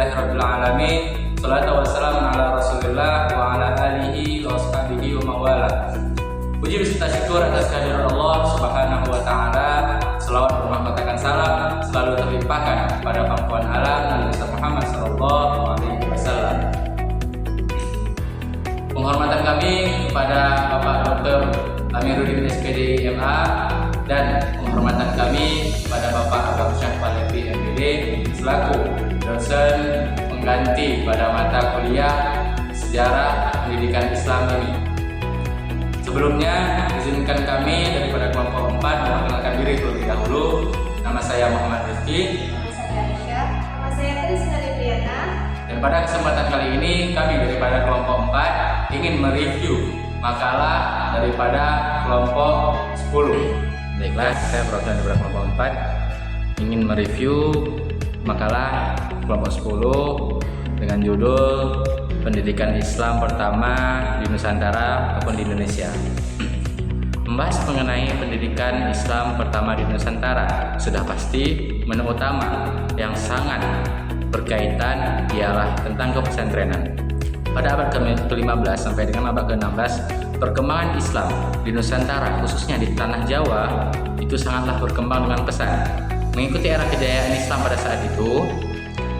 Alhamdulillahirabbil alamin. Shalatu wassalamu ala Rasulillah wa ala alihi wa sahbihi wa mawala. Puji beserta syukur atas kehadiran Allah Subhanahu wa taala. Selawat dan mahkotkan salam selalu terlimpahkan pada pangkuan alam Nabi Muhammad sallallahu alaihi wasallam. Penghormatan kami kepada Bapak Dr. Amiruddin SPD MA dan penghormatan kami kepada Bapak Agam Syah Palevi MPD selaku dosen pengganti pada mata kuliah Sejarah Pendidikan Islam ini. Sebelumnya, izinkan kami daripada kelompok 4 memperkenalkan diri terlebih dahulu. Nama saya Muhammad Rizky. Nama saya Aisyah. Nama saya Trisna Libriana. Dan pada kesempatan kali ini, kami daripada kelompok 4 ingin mereview makalah daripada kelompok 10. Baiklah, saya perwakilan daripada kelompok 4 ingin mereview makalah kelompok 10 dengan judul Pendidikan Islam Pertama di Nusantara ataupun di Indonesia. Membahas mengenai pendidikan Islam pertama di Nusantara sudah pasti menu utama yang sangat berkaitan ialah tentang kepesantrenan. Pada abad ke-15 sampai dengan abad ke-16, perkembangan Islam di Nusantara khususnya di tanah Jawa itu sangatlah berkembang dengan pesat. Mengikuti era kejayaan Islam pada saat itu,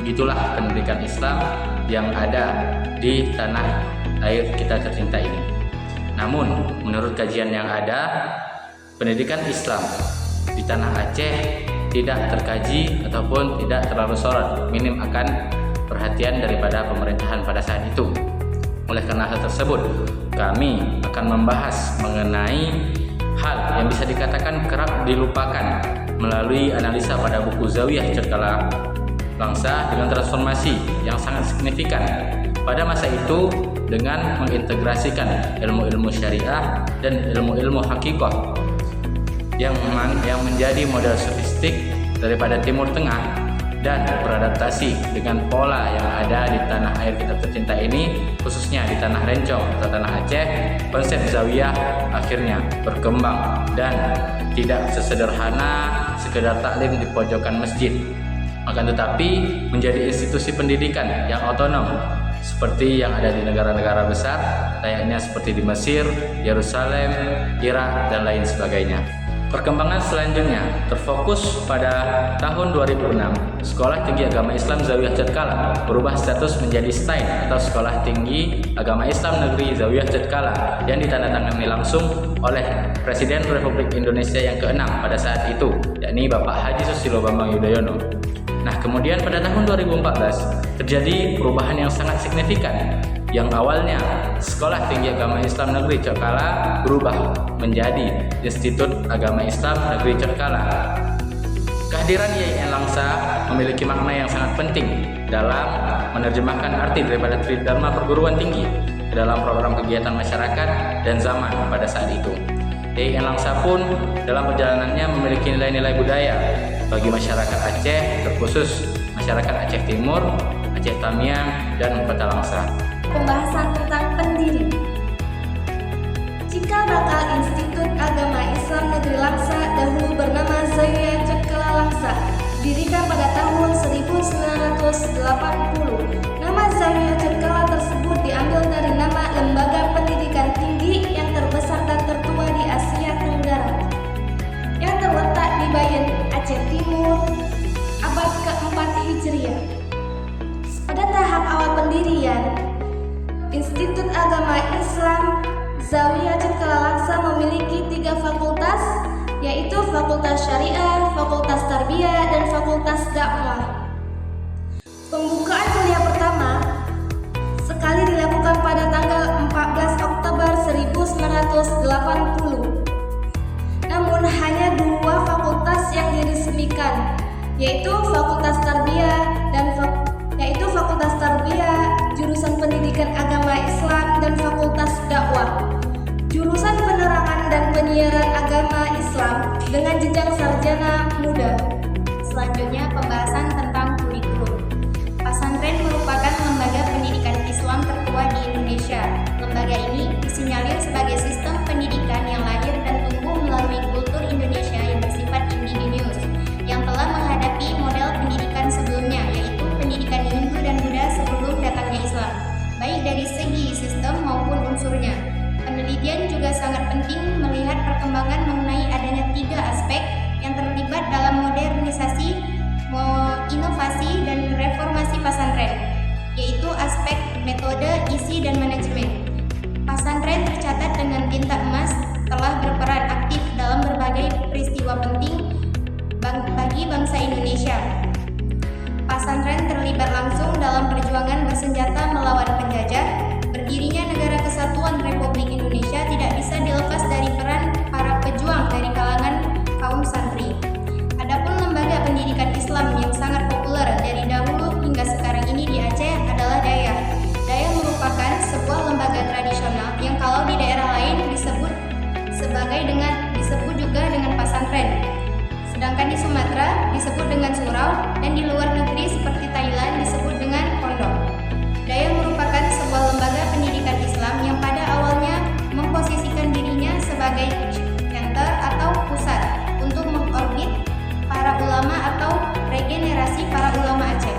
begitulah pendidikan Islam yang ada di tanah air kita tercinta ini. Namun, menurut kajian yang ada, pendidikan Islam di tanah Aceh tidak terkaji ataupun tidak terlalu sorot, minim akan perhatian daripada pemerintahan pada saat itu. Oleh karena hal tersebut, kami akan membahas mengenai hal yang bisa dikatakan kerap dilupakan melalui analisa pada buku Zawiyah Cekala Langsa dengan transformasi yang sangat signifikan pada masa itu dengan mengintegrasikan ilmu-ilmu syariah dan ilmu-ilmu hakikoh yang menjadi model sofistik daripada Timur Tengah dan beradaptasi dengan pola yang ada di tanah air kita tercinta ini, khususnya di tanah Rencong atau tanah Aceh. Konsep Zawiyah akhirnya berkembang dan tidak sesederhana sekedar taklim di pojokan masjid, akan tetapi menjadi institusi pendidikan yang otonom seperti yang ada di negara-negara besar layaknya seperti di Mesir, Yerusalem, Irak, dan lain sebagainya. Perkembangan selanjutnya terfokus pada tahun 2006. Sekolah Tinggi Agama Islam Zawiyah Cekala berubah status menjadi STAIN atau Sekolah Tinggi Agama Islam Negeri Zawiyah Cekala yang ditandatangani langsung oleh Presiden Republik Indonesia yang ke-6 pada saat itu, yakni Bapak Haji Susilo Bambang Yudhoyono. Nah, kemudian pada tahun 2014 terjadi perubahan yang sangat signifikan. Yang awalnya Sekolah Tinggi Agama Islam Negeri Cekala berubah menjadi Institut Agama Islam Negeri Cekala. Kehadiran YIN Langsa memiliki makna yang sangat penting dalam menerjemahkan arti daripada Tridharma Perguruan Tinggi ke dalam program kegiatan masyarakat dan zaman pada saat itu. YIN Langsa pun dalam perjalanannya memiliki nilai-nilai budaya bagi masyarakat Aceh, terkhusus masyarakat Aceh Timur, Aceh Tamiang, dan Kota Langsa. Pembahasan tentang pendiri. Cikal bakal Institut Agama Islam Negeri Langsa dahulu bernama Zawiyah Cekala Langsa, didirikan pada tahun 1980. Nama Zawiyah Cekala tersebut diambil dari nama lembaga pendidikan tinggi yang terbesar dan tertua di Asia Tenggara, yang terletak di Bayan, Aceh Timur, abad ke-4 Hijriah. Pada tahap awal pendirian, Institut Agama Islam Zawiyah Cekala Langsa memiliki 3 fakultas, yaitu Fakultas Syariah, Fakultas Tarbiyah, dan Fakultas Dakwah. Pembukaan kuliah pertama sekali dilakukan pada tanggal 14 Oktober 1980. Namun hanya 2 fakultas yang diresmikan, yaitu Fakultas Tarbiyah jurusan Pendidikan Agama Islam, dan Fakultas Dakwah jurusan Penerangan dan Penyiaran Agama Islam dengan jenjang sarjana muda. Selanjutnya pembahasan tentang kurikulum. Pesantren merupakan lembaga pendidikan Islam tertua di Indonesia. Lembaga ini disinyalir sebagai sistem pendidikan yang lahir dan tumbuh melalui kultur Indonesia yang bersifat indigenous, yang telah menghadapi model pendidikan sebelumnya, yaitu pendidikan Hindu dan kode, isi, dan manajemen. Pasantren tercatat dengan tinta emas telah berperan aktif dalam berbagai peristiwa penting bagi bangsa Indonesia. Pasantren terlibat langsung dalam perjuangan bersenjata melawan penjajah. Berdirinya Negara Kesatuan Republik Indonesia tidak bisa dilepas dari peran para pejuang dari kalangan kaum santri. Adapun lembaga pendidikan Islam yang sangat populer dari dahulu hingga sekarang ini di Aceh adalah Daya. Daya merupakan sebuah lembaga tradisional yang kalau di daerah lain disebut juga dengan pasantren. Sedangkan di Sumatera disebut dengan surau, dan di luar negeri seperti Thailand disebut dengan pondok. Daya merupakan sebuah lembaga pendidikan Islam yang pada awalnya memposisikan dirinya sebagai center atau pusat untuk mengorbit para ulama atau regenerasi para ulama Aceh.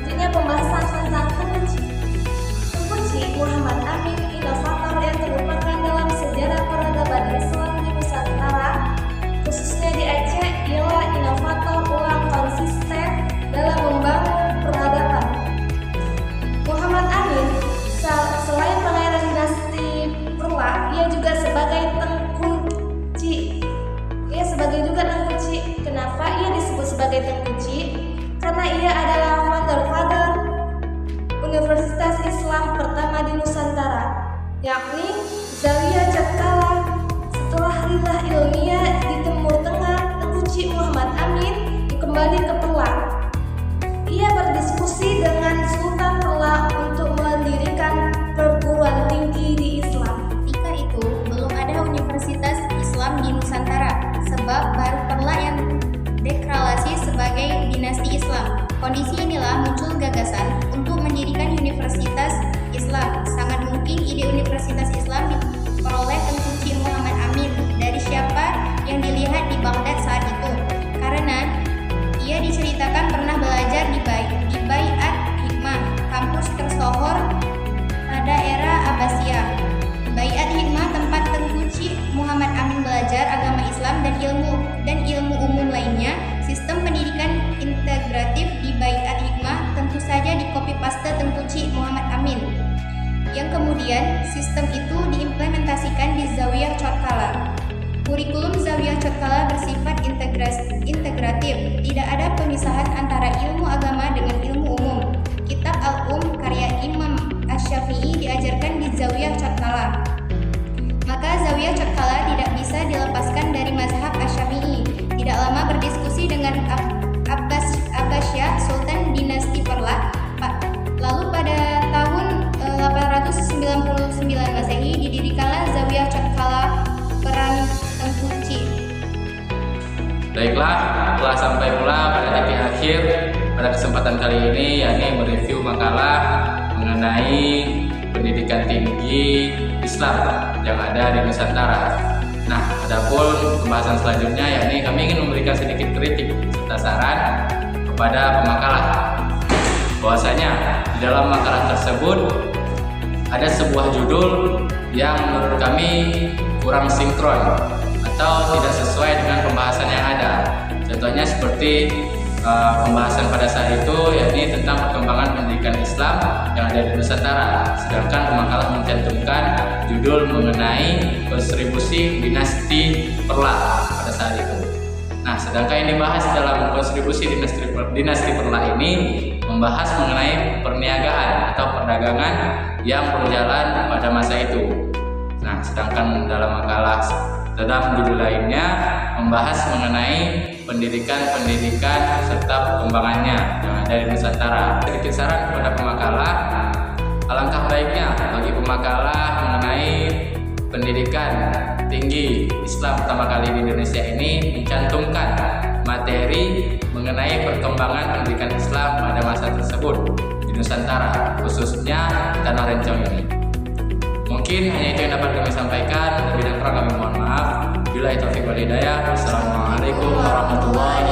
Selanjutnya pembahasan tentang Tengku Ci Muhammad Amin, inovator yang terlupakan dalam sejarah peradaban Islam di Nusantara, khususnya di Aceh, ialah inovator ulang konsisten dalam membangun peradaban. Muhammad Amin, selain pangeran dinasti Perla, ia juga sebagai Tengku Ci. Ia sebagai juga Tengku Ci. Kenapa ia disebut sebagai Tengku Ci? Karena ia adalah founder Universitas Islam pertama di Nusantara, yakni Zawiyah Cakala. Setelah rilah ilmiah di Timur Tengah, Tengku Ci Muhammad Amin kembali ke Perla. Ia berdiskusi dengan Sultan Perla untuk mendirikan perguruan tinggi di Islam. Ketika itu belum ada Universitas Islam di Nusantara, sebab baru Perla yang deklarasi sebagai dinasti Islam. Kondisi inilah muncul gagasan untuk mendirikan Universitas Islam. Sangat mungkin ide Universitas Islam diperoleh Tengku Ci Muhammad Amin dari siapa yang dilihat di Baghdad saat itu, karena ia diceritakan pernah belajar di Baiat Hikmah, kampus tersohor pada era Abbasiyah. Baiat Hikmah tempat Tengku Ci Muhammad Amin belajar agama Islam dan ilmu umum lainnya. Sistem pendidikan integratif di Baiat Hikmah tentu saja dikopi paste Tengku Ci Muhammad Amin, yang kemudian sistem itu diimplementasikan di Zawiyah Cotkala. Kurikulum Zawiyah Cotkala bersifat integratif, tidak ada pemisahan antara ilmu agama dengan ilmu umum. Kitab karya Imam Asy-Syafi'i diajarkan di Zawiyah Cotkala. Maka Zawiyah Cotkala tidak bisa dilepaskan dari mazhab Asy-Syafi'i. Tidak lama berdiskusi dengan Abbasiyah, Sultan dinasti Perla. Lalu pada tahun 899 Masehi didirikanlah Zawiyah Cotkala peran Tengku Ci. Baiklah, telah sampai pula pada titik akhir pada kesempatan kali ini, yakni mereview makalah mengenai pendidikan tinggi Islam yang ada di Nusantara. Nah, adapun pembahasan selanjutnya, yakni kami ingin memberikan sedikit kritik serta saran kepada pemakalah. Bahwasanya di dalam makalah tersebut ada sebuah judul yang menurut kami kurang sinkron atau tidak sesuai dengan pembahasan yang ada. Contohnya seperti pembahasan pada saat itu, yakni tentang perkembangan pendidikan Islam yang ada di Nusantara, sedangkan pemakalah mencantumkan judul mengenai kontribusi dinasti Perla pada saat itu. Nah, sedangkan yang dibahas dalam kontribusi dinasti Perla ini membahas mengenai perniagaan atau perdagangan yang berjalan pada masa itu. Nah, sedangkan dalam makalah judul lainnya membahas mengenai pendidikan serta perkembangannya yang ada di Nusantara. Sedikit saran kepada pemakalah, alangkah baiknya bagi pemakalah mengenai pendidikan tinggi Islam pertama kali di Indonesia ini mencantumkan materi mengenai perkembangan pendidikan Islam pada masa tersebut di Nusantara, khususnya Tanah Rencong ini. Mungkin hanya itu yang dapat kami sampaikan. Lebih dan kurang kami mohon maaf. Billahi taufiq wal hidayah. Wassalamualaikum warahmatullahi